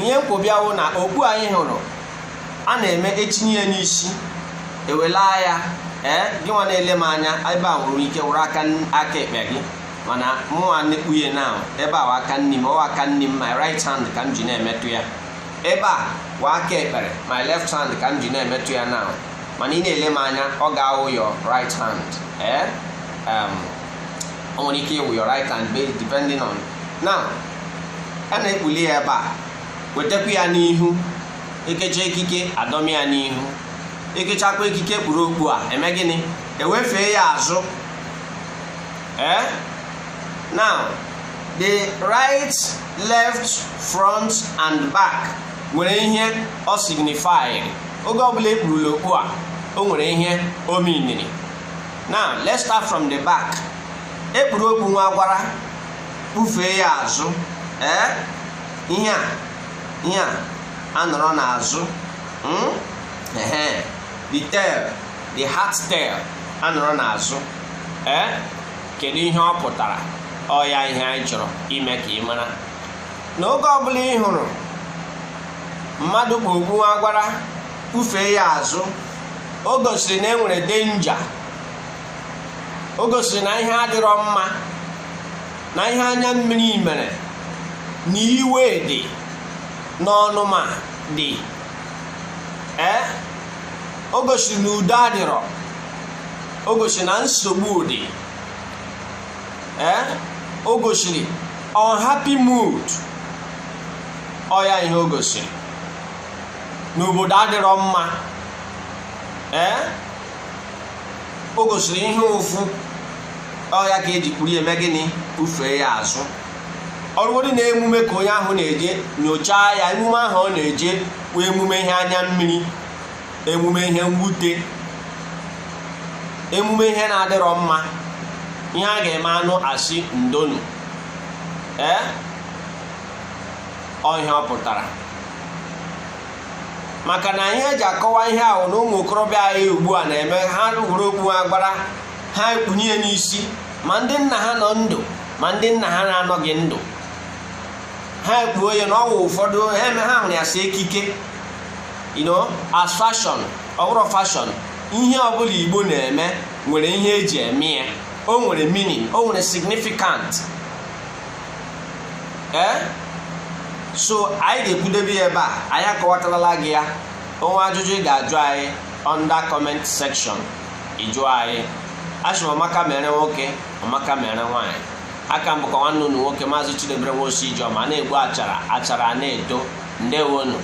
ihe mkpobịawo na okpu anyị hụrụ a na-eme etinye n'isi ewela ya gị nwa na-ele m anya ebe a nwere ike wụrụ aka ekpe gị mana mụnwa na-ekpughe na ebe a wa aka nni m ọwa aka nni m my right hand ka m ji na-emetụ ya ebe a wa aka ekpere my left hand ka m ji na-emetụ ya na mana ị na-ele m anya ọ ga-awụ your right hand o nwere ike ịwụ your right hand based depending on now a na-ekpuli ya ebe a wetakwa ya n'ihu ekecha ekike adọmi ya n'ihu ekechakwa ekike kpuru okpu a eme gịnị ewefee ya azụ now the right, left, front and back nwere ihe o signify oge ọbụla ekpurula okpu a o nwere ihe o meaniri. Now let's start from the back. Ekpuru Okpu Nwagwara kpufee ya azụ ihe a anọrọ n'azụ the tail, the hat tail anọrọ n'azụ kedu ihe ọ pụtara? Ọ ya ihe anyị chọrọ ime ka ị mara n'oge ọbụla ị hụrụ mmadụ kpu Okpu Nwagwara kpufee ya azụ o gosiri na enwere danger, o gosiri na ihe adịrọ mma, na ihe anya mmiri mere, na iwe dị, n'ọnụma dị, o gosiri na udo adịrọ, o gosiri na nsogbu dị, o gosiri unhappy mood. Ọ ya ihe o gosiri n'obodo adịrọ mma, o gosiri ihe ụfụ. Ọ ya ka eji kpuru eme gịnị kpufee ya azụ. Ọrụgodị na emume ka onye ahụ na-eje nyochaa ya, emume ahụ ọ na-eje bụ emume ihe anya mmiri, emume ihe mwute, emume ihe na-adịrọ mma, ihe a ga-eme anụ asị ndonu. Ọ ihe ọ pụtara. Maka na ihe eji akọwa ihe ahụ na ụmụ okorobịa anyị ugbu a na-eme, ha were Okpu Nwagwara ha ekpunye n'isi, ma ndị nna ha nọ ndụ ma ndị nna ha na-anọghị ndụ, ha ekpuo ya n'ọnwa ụfọdụ ha hụrụ ya si ekike, as fashion. Ọ bụrụ fashion, ihe ọbụla Igbo na-eme nwere ihe eji eme ya, o nwere meaning, o nwere significant. So anyị ga-ekwudebe ya ebe a, anyị akọwatarala gị ya. Onwe ajụjụ ị ga-ajụ anyị under comment section, ịjụ anyị. Asị m Amaka mere nwoke, Amaka mere nwaanyị. Aka m bụkwa nwanne unu nwoke Maazị Chidebere Nwosi Ijeọma, na-egbu achara na-edo. Ndewonu.